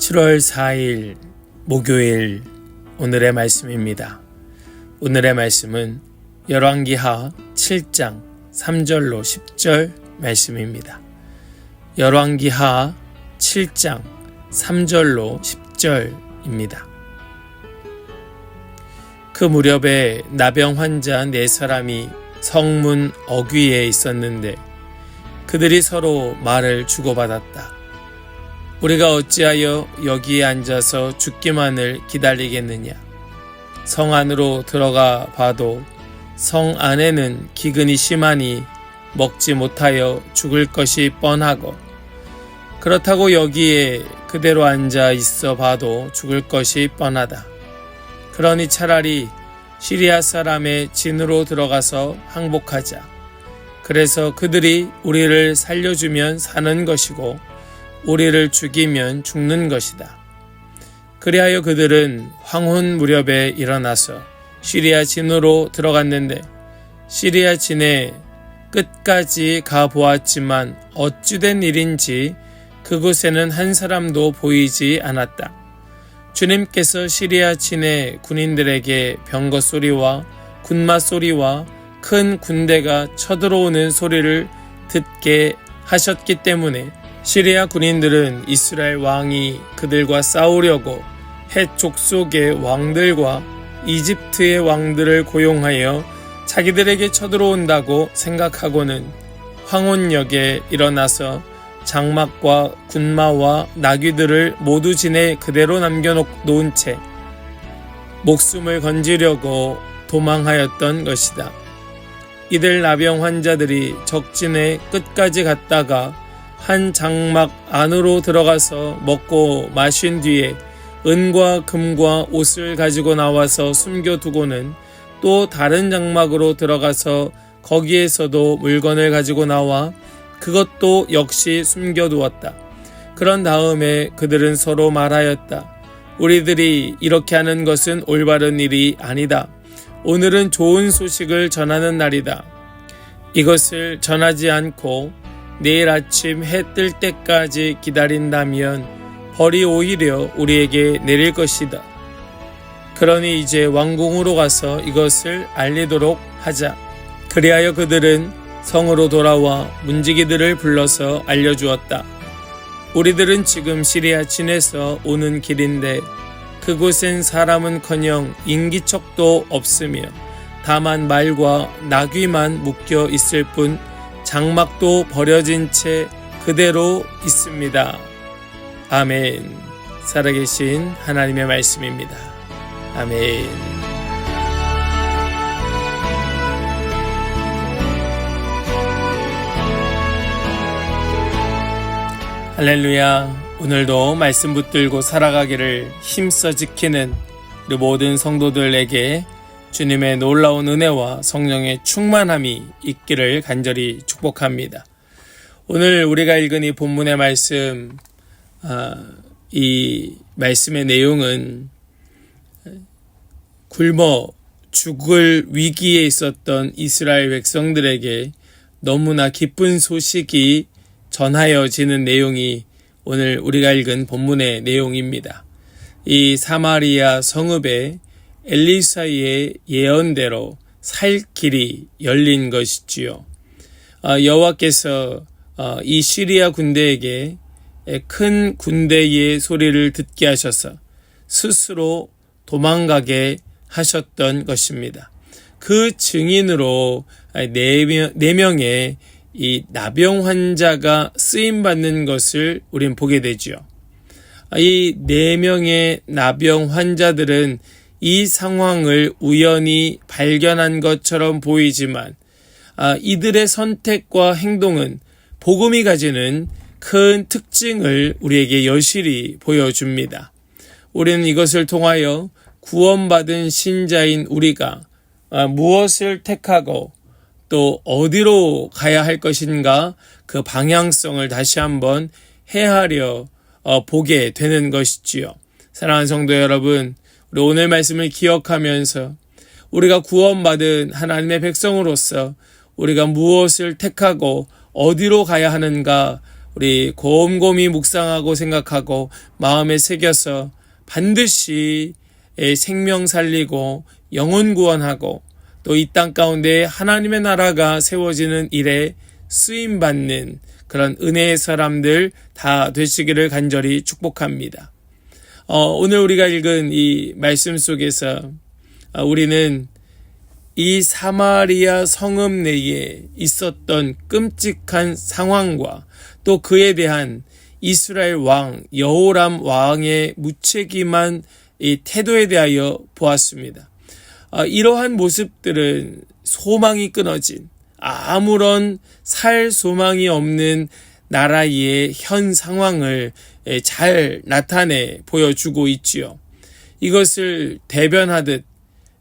7월 4일 목요일 오늘의 말씀입니다. 오늘의 말씀은 열왕기하 7장 3절로 10절 말씀입니다. 열왕기하 7장 3절로 10절입니다. 그 무렵에 나병 환자 4사람이 성문 어귀에 있었는데 그들이 서로 말을 주고받았다. 우리가 어찌하여 여기에 앉아서 죽기만을 기다리겠느냐? 성 안으로 들어가 봐도 성 안에는 기근이 심하니 먹지 못하여 죽을 것이 뻔하고, 그렇다고 여기에 그대로 앉아 있어 봐도 죽을 것이 뻔하다. 그러니 차라리 시리아 사람의 진으로 들어가서 항복하자. 그래서 그들이 우리를 살려주면 사는 것이고 우리를 죽이면 죽는 것이다. 그리하여 그들은 황혼 무렵에 일어나서 시리아 진으로 들어갔는데 시리아 진에 끝까지 가보았지만 어찌된 일인지 그곳에는 한 사람도 보이지 않았다. 주님께서 시리아 진의 군인들에게 병거 소리와 군마 소리와 큰 군대가 쳐들어오는 소리를 듣게 하셨기 때문에 시리아 군인들은 이스라엘 왕이 그들과 싸우려고 헷 족속의 왕들과 이집트의 왕들을 고용하여 자기들에게 쳐들어온다고 생각하고는 황혼역에 일어나서 장막과 군마와 나귀들을 모두 진에 그대로 남겨놓은 채 목숨을 건지려고 도망하였던 것이다. 이들 나병 환자들이 적진의 끝까지 갔다가 한 장막 안으로 들어가서 먹고 마신 뒤에 은과 금과 옷을 가지고 나와서 숨겨두고는 또 다른 장막으로 들어가서 거기에서도 물건을 가지고 나와 그것도 역시 숨겨두었다. 그런 다음에 그들은 서로 말하였다. 우리들이 이렇게 하는 것은 올바른 일이 아니다. 오늘은 좋은 소식을 전하는 날이다. 이것을 전하지 않고 내일 아침 해 뜰 때까지 기다린다면 벌이 오히려 우리에게 내릴 것이다. 그러니 이제 왕궁으로 가서 이것을 알리도록 하자. 그리하여 그들은 성으로 돌아와 문지기들을 불러서 알려주었다. 우리들은 지금 시리아 진에서 오는 길인데 그곳엔 사람은커녕 인기척도 없으며 다만 말과 나귀만 묶여 있을 뿐 장막도 버려진 채 그대로 있습니다. 아멘. 살아계신 하나님의 말씀입니다. 아멘. 할렐루야. 오늘도 말씀 붙들고 살아가기를 힘써 지키는 우리 모든 성도들에게 주님의 놀라운 은혜와 성령의 충만함이 있기를 간절히 축복합니다. 오늘 우리가 읽은 이 본문의 말씀, 이 말씀의 내용은 굶어 죽을 위기에 있었던 이스라엘 백성들에게 너무나 기쁜 소식이 전하여지는 내용이 오늘 우리가 읽은 본문의 내용입니다. 이 사마리아 성읍에 엘리사의 예언대로 살 길이 열린 것이지요. 여호와께서 이 시리아 군대에게 큰 군대의 소리를 듣게 하셔서 스스로 도망가게 하셨던 것입니다. 그 증인으로 4명의 이 나병 환자가 쓰임받는 것을 우린 보게 되죠. 이 4명의 나병 환자들은 이 상황을 우연히 발견한 것처럼 보이지만 이들의 선택과 행동은 복음이 가지는 큰 특징을 우리에게 여실히 보여줍니다. 우리는 이것을 통하여 구원받은 신자인 우리가 무엇을 택하고 또 어디로 가야 할 것인가 그 방향성을 다시 한번 헤아려 보게 되는 것이지요. 사랑하는 성도 여러분, 우리 오늘 말씀을 기억하면서 우리가 구원받은 하나님의 백성으로서 우리가 무엇을 택하고 어디로 가야 하는가 우리 곰곰이 묵상하고 생각하고 마음에 새겨서 반드시 생명 살리고 영혼 구원하고 또 이 땅 가운데 하나님의 나라가 세워지는 일에 쓰임받는 그런 은혜의 사람들 다 되시기를 간절히 축복합니다. 오늘 우리가 읽은 이 말씀 속에서 우리는 이 사마리아 성읍 내에 있었던 끔찍한 상황과 또 그에 대한 이스라엘 왕 여호람 왕의 무책임한 이 태도에 대하여 보았습니다. 이러한 모습들은 소망이 끊어진 아무런 살 소망이 없는 나라의 현 상황을 잘 나타내 보여주고 있지요. 이것을 대변하듯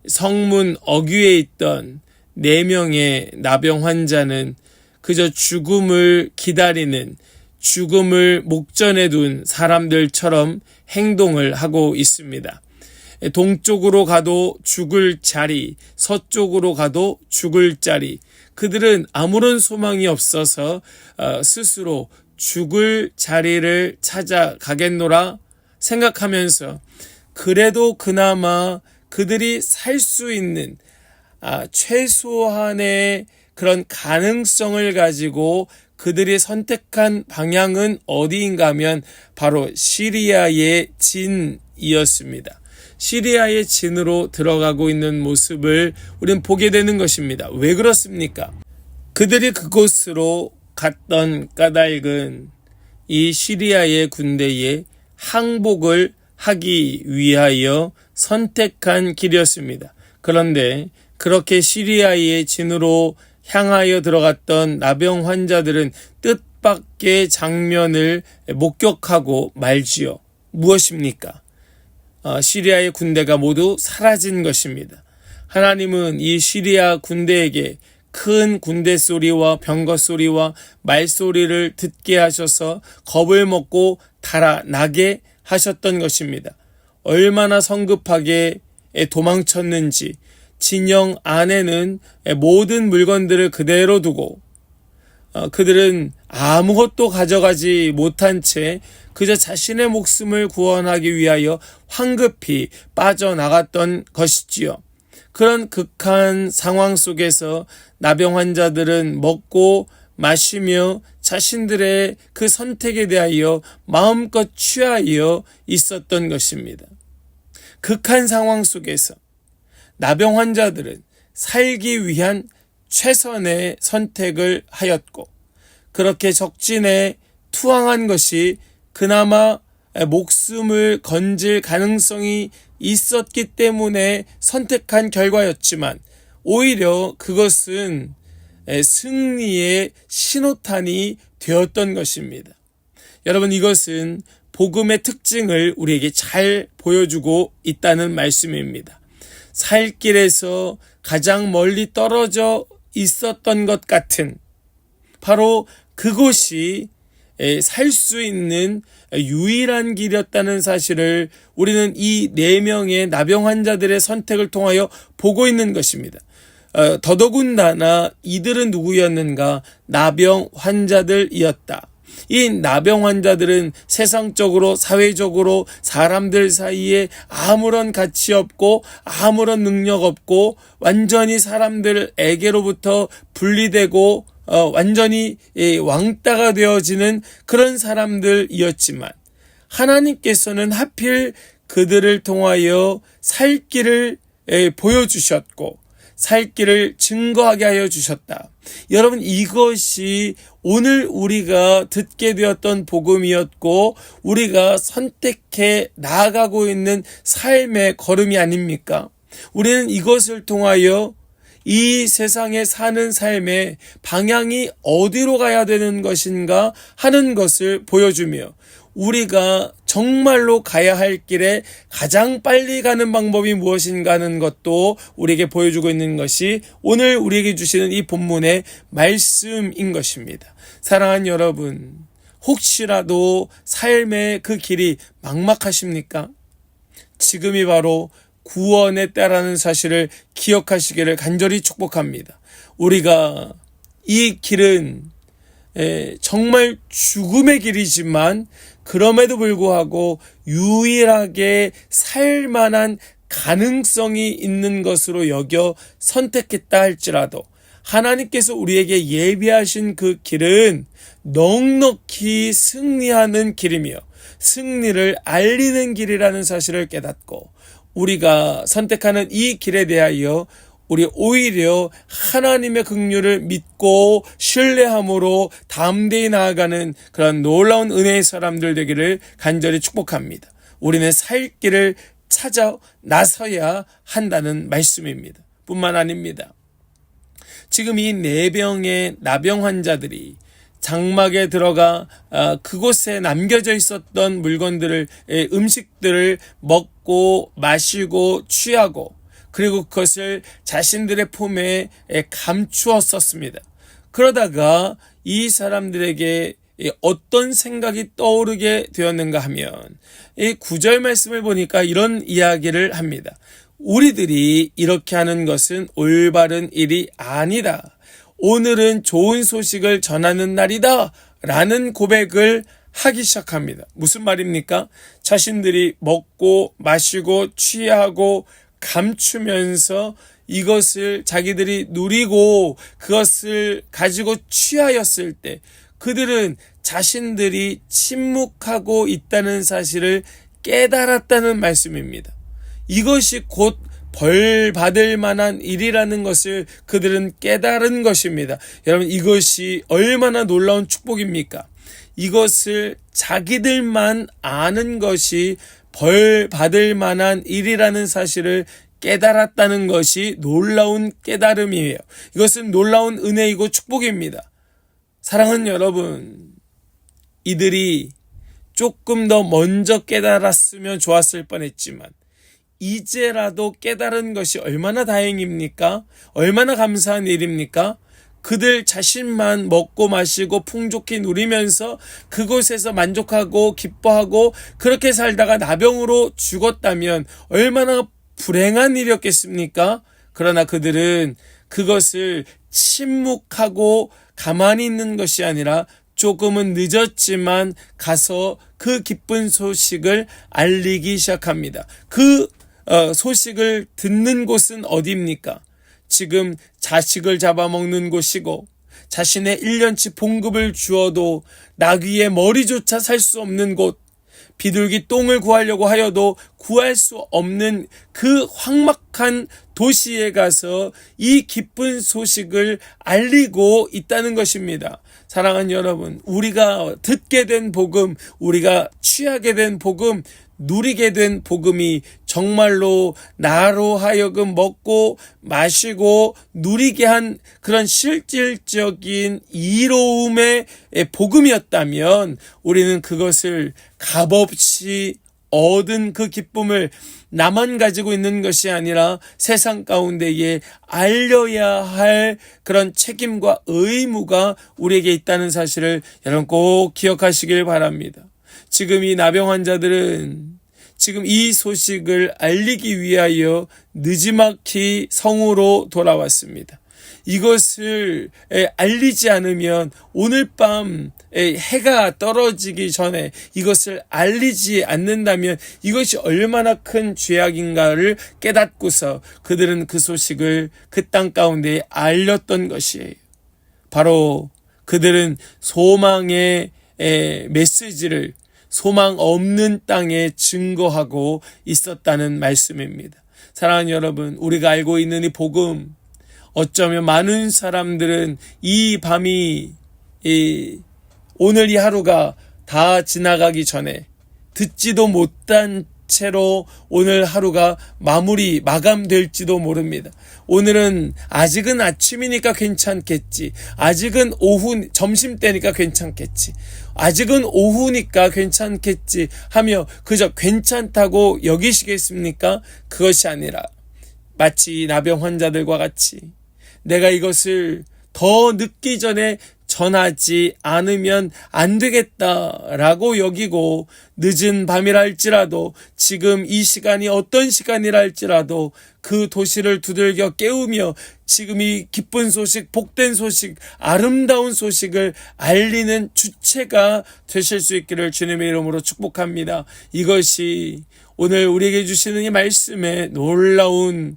성문 어귀에 있던 4명의 나병 환자는 그저 죽음을 기다리는, 죽음을 목전에 둔 사람들처럼 행동을 하고 있습니다. 동쪽으로 가도 죽을 자리, 서쪽으로 가도 죽을 자리. 그들은 아무런 소망이 없어서 스스로 죽을 자리를 찾아가겠노라 생각하면서 그래도 그나마 그들이 살 수 있는 최소한의 그런 가능성을 가지고 그들이 선택한 방향은 어디인가 하면 바로 시리아의 진이었습니다. 시리아의 진으로 들어가고 있는 모습을 우리는 보게 되는 것입니다. 왜 그렇습니까? 그들이 그곳으로 갔던 까닭은 이 시리아의 군대에 항복을 하기 위하여 선택한 길이었습니다. 그런데 그렇게 시리아의 진으로 향하여 들어갔던 나병 환자들은 뜻밖의 장면을 목격하고 말지요. 무엇입니까? 시리아의 군대가 모두 사라진 것입니다. 하나님은 이 시리아 군대에게 큰 군대 소리와 병거 소리와 말소리를 듣게 하셔서 겁을 먹고 달아나게 하셨던 것입니다. 얼마나 성급하게 도망쳤는지 진영 안에는 모든 물건들을 그대로 두고 그들은 아무것도 가져가지 못한 채 그저 자신의 목숨을 구원하기 위하여 황급히 빠져나갔던 것이지요. 그런 극한 상황 속에서 나병 환자들은 먹고 마시며 자신들의 그 선택에 대하여 마음껏 취하여 있었던 것입니다. 극한 상황 속에서 나병 환자들은 살기 위한 최선의 선택을 하였고 그렇게 적진에 투항한 것이 그나마 목숨을 건질 가능성이 있었기 때문에 선택한 결과였지만 오히려 그것은 승리의 신호탄이 되었던 것입니다. 여러분, 이것은 복음의 특징을 우리에게 잘 보여주고 있다는 말씀입니다. 살 길에서 가장 멀리 떨어져 있었던 것 같은 바로 그곳이 살 수 있는 유일한 길이었다는 사실을 우리는 이 4명의 나병 환자들의 선택을 통하여 보고 있는 것입니다. 더더군다나 이들은 누구였는가? 나병 환자들이었다. 이 나병 환자들은 세상적으로 사회적으로 사람들 사이에 아무런 가치 없고 아무런 능력 없고 완전히 사람들에게로부터 분리되고 완전히 왕따가 되어지는 그런 사람들이었지만 하나님께서는 하필 그들을 통하여 살 길을 보여주셨고 살 길을 증거하게 하여 주셨다. 여러분, 이것이 오늘 우리가 듣게 되었던 복음이었고 우리가 선택해 나아가고 있는 삶의 걸음이 아닙니까? 우리는 이것을 통하여 이 세상에 사는 삶의 방향이 어디로 가야 되는 것인가 하는 것을 보여주며 우리가 정말로 가야 할 길에 가장 빨리 가는 방법이 무엇인가 하는 것도 우리에게 보여주고 있는 것이 오늘 우리에게 주시는 이 본문의 말씀인 것입니다. 사랑하는 여러분, 혹시라도 삶의 그 길이 막막하십니까? 지금이 바로 구원의 때라는 사실을 기억하시기를 간절히 축복합니다. 우리가 이 길은 정말 죽음의 길이지만 그럼에도 불구하고 유일하게 살만한 가능성이 있는 것으로 여겨 선택했다 할지라도 하나님께서 우리에게 예비하신 그 길은 넉넉히 승리하는 길이며 승리를 알리는 길이라는 사실을 깨닫고 우리가 선택하는 이 길에 대하여 우리 오히려 하나님의 긍휼을 믿고 신뢰함으로 담대히 나아가는 그런 놀라운 은혜의 사람들 되기를 간절히 축복합니다. 우리는 살 길을 찾아 나서야 한다는 말씀입니다. 뿐만 아닙니다. 지금 이 내병의 나병 환자들이 장막에 들어가 그곳에 남겨져 있었던 물건들을 음식들을 먹고 마시고 취하고 그리고 그것을 자신들의 품에 감추었었습니다. 그러다가 이 사람들에게 어떤 생각이 떠오르게 되었는가 하면 이 9절 말씀을 보니까 이런 이야기를 합니다. 우리들이 이렇게 하는 것은 올바른 일이 아니다. 오늘은 좋은 소식을 전하는 날이다. 라는 고백을 하기 시작합니다. 무슨 말입니까? 자신들이 먹고 마시고 취하고 감추면서 이것을 자기들이 누리고 그것을 가지고 취하였을 때 그들은 자신들이 침묵하고 있다는 사실을 깨달았다는 말씀입니다. 이것이 곧 벌 받을 만한 일이라는 것을 그들은 깨달은 것입니다. 여러분, 이것이 얼마나 놀라운 축복입니까? 이것을 자기들만 아는 것이 벌 받을 만한 일이라는 사실을 깨달았다는 것이 놀라운 깨달음이에요. 이것은 놀라운 은혜이고 축복입니다. 사랑하는 여러분, 이들이 조금 더 먼저 깨달았으면 좋았을 뻔했지만 이제라도 깨달은 것이 얼마나 다행입니까? 얼마나 감사한 일입니까? 그들 자신만 먹고 마시고 풍족히 누리면서 그곳에서 만족하고 기뻐하고 그렇게 살다가 나병으로 죽었다면 얼마나 불행한 일이었겠습니까? 그러나 그들은 그것을 침묵하고 가만히 있는 것이 아니라 조금은 늦었지만 가서 그 기쁜 소식을 알리기 시작합니다. 그 소식을 듣는 곳은 어디입니까? 지금 자식을 잡아먹는 곳이고 자신의 1년치 봉급을 주어도 나귀의 머리조차 살 수 없는 곳, 비둘기 똥을 구하려고 하여도 구할 수 없는 그 황막한 도시에 가서 이 기쁜 소식을 알리고 있다는 것입니다. 사랑하는 여러분, 우리가 듣게 된 복음, 우리가 취하게 된 복음, 누리게 된 복음이 정말로 나로 하여금 먹고 마시고 누리게 한 그런 실질적인 이로움의 복음이었다면 우리는 그것을 값없이 얻은 그 기쁨을 나만 가지고 있는 것이 아니라 세상 가운데에 알려야 할 그런 책임과 의무가 우리에게 있다는 사실을 여러분 꼭 기억하시길 바랍니다. 지금 이 나병 환자들은 지금 이 소식을 알리기 위하여 느지막이 성으로 돌아왔습니다. 이것을 알리지 않으면 오늘 밤 해가 떨어지기 전에 이것을 알리지 않는다면 이것이 얼마나 큰 죄악인가를 깨닫고서 그들은 그 소식을 그 땅 가운데 알렸던 것이에요. 바로 그들은 소망의 메시지를 소망 없는 땅에 증거하고 있었다는 말씀입니다. 사랑하는 여러분, 우리가 알고 있는 이 복음, 어쩌면 많은 사람들은 이 밤이 오늘 이 하루가 다 지나가기 전에 듣지도 못한 채로 오늘 하루가 마감될지도 모릅니다. 오늘은 아직은 아침이니까 괜찮겠지. 아직은 점심때니까 괜찮겠지. 아직은 오후니까 괜찮겠지 하며 그저 괜찮다고 여기시겠습니까? 그것이 아니라 마치 나병 환자들과 같이 내가 이것을 더 늦기 전에 전하지 않으면 안 되겠다라고 여기고, 늦은 밤이라 할지라도, 지금 이 시간이 어떤 시간이라 할지라도 그 도시를 두들겨 깨우며 지금 이 기쁜 소식, 복된 소식, 아름다운 소식을 알리는 주체가 되실 수 있기를 주님의 이름으로 축복합니다. 이것이 오늘 우리에게 주시는 이 말씀의 놀라운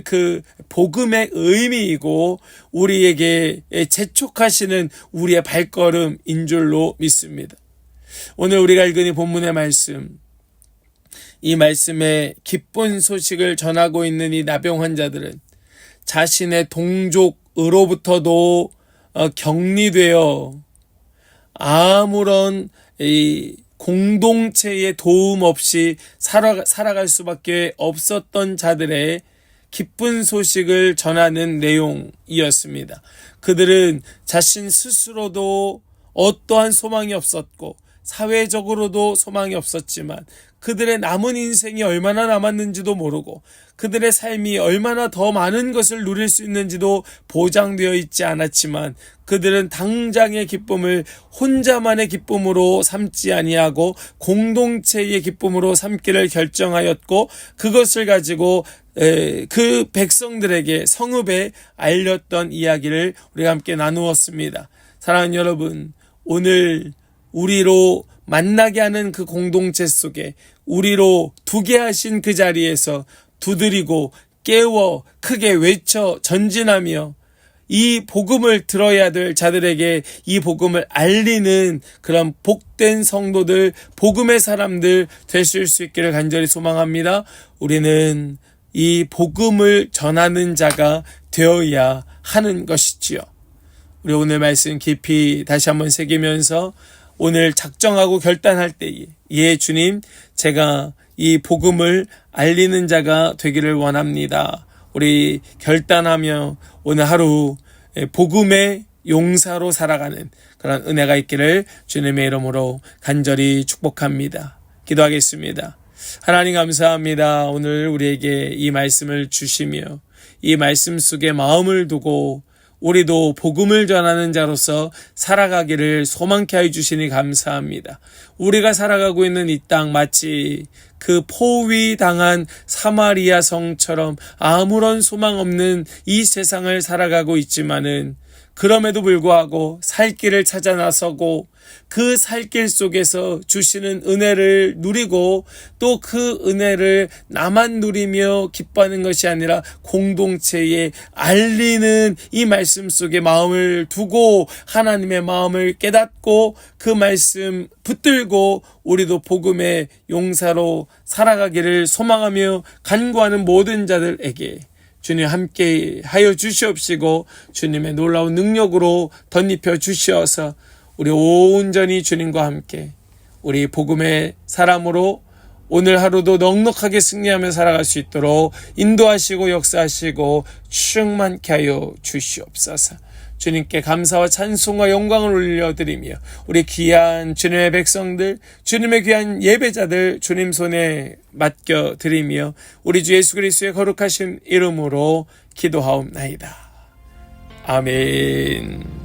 그 복음의 의미이고, 우리에게 재촉하시는 우리의 발걸음인 줄로 믿습니다. 오늘 우리가 읽은 이 본문의 말씀, 이 말씀에 기쁜 소식을 전하고 있는 이 나병 환자들은 자신의 동족으로부터도 격리되어 아무런 이 공동체의 도움 없이 살아갈 수밖에 없었던 자들의 기쁜 소식을 전하는 내용이었습니다. 그들은 자신 스스로도 어떠한 소망이 없었고 사회적으로도 소망이 없었지만, 그들의 남은 인생이 얼마나 남았는지도 모르고 그들의 삶이 얼마나 더 많은 것을 누릴 수 있는지도 보장되어 있지 않았지만, 그들은 당장의 기쁨을 혼자만의 기쁨으로 삼지 아니하고 공동체의 기쁨으로 삼기를 결정하였고, 그것을 가지고 그 백성들에게 성읍에 알렸던 이야기를 우리가 함께 나누었습니다. 사랑하는 여러분, 오늘 우리로 만나게 하는 그 공동체 속에 우리로 두게 하신 그 자리에서 두드리고 깨워 크게 외쳐 전진하며 이 복음을 들어야 될 자들에게 이 복음을 알리는 그런 복된 성도들, 복음의 사람들 되실 수 있기를 간절히 소망합니다. 우리는 이 복음을 전하는 자가 되어야 하는 것이지요. 우리 오늘 말씀 깊이 다시 한번 새기면서 오늘 작정하고 결단할 때에, 예 주님, 제가 이 복음을 알리는 자가 되기를 원합니다. 우리 결단하며 오늘 하루 복음의 용사로 살아가는 그런 은혜가 있기를 주님의 이름으로 간절히 축복합니다. 기도하겠습니다. 하나님 감사합니다. 오늘 우리에게 이 말씀을 주시며 이 말씀 속에 마음을 두고 우리도 복음을 전하는 자로서 살아가기를 소망케 해주시니 감사합니다. 우리가 살아가고 있는 이 땅 마치 그 포위당한 사마리아 성처럼 아무런 소망 없는 이 세상을 살아가고 있지만은, 그럼에도 불구하고 살 길을 찾아 나서고 그 살 길 속에서 주시는 은혜를 누리고, 또 그 은혜를 나만 누리며 기뻐하는 것이 아니라 공동체에 알리는 이 말씀 속에 마음을 두고 하나님의 마음을 깨닫고 그 말씀 붙들고 우리도 복음의 용사로 살아가기를 소망하며 간구하는 모든 자들에게 주님 함께 하여 주시옵시고, 주님의 놀라운 능력으로 덧입혀 주시어서 우리 온전히 주님과 함께 우리 복음의 사람으로 오늘 하루도 넉넉하게 승리하며 살아갈 수 있도록 인도하시고 역사하시고 충만케 하여 주시옵소서. 주님께 감사와 찬송과 영광을 올려드리며 우리 귀한 주님의 백성들, 주님의 귀한 예배자들 주님 손에 맡겨드리며 우리 주 예수 그리스도의 거룩하신 이름으로 기도하옵나이다. 아멘.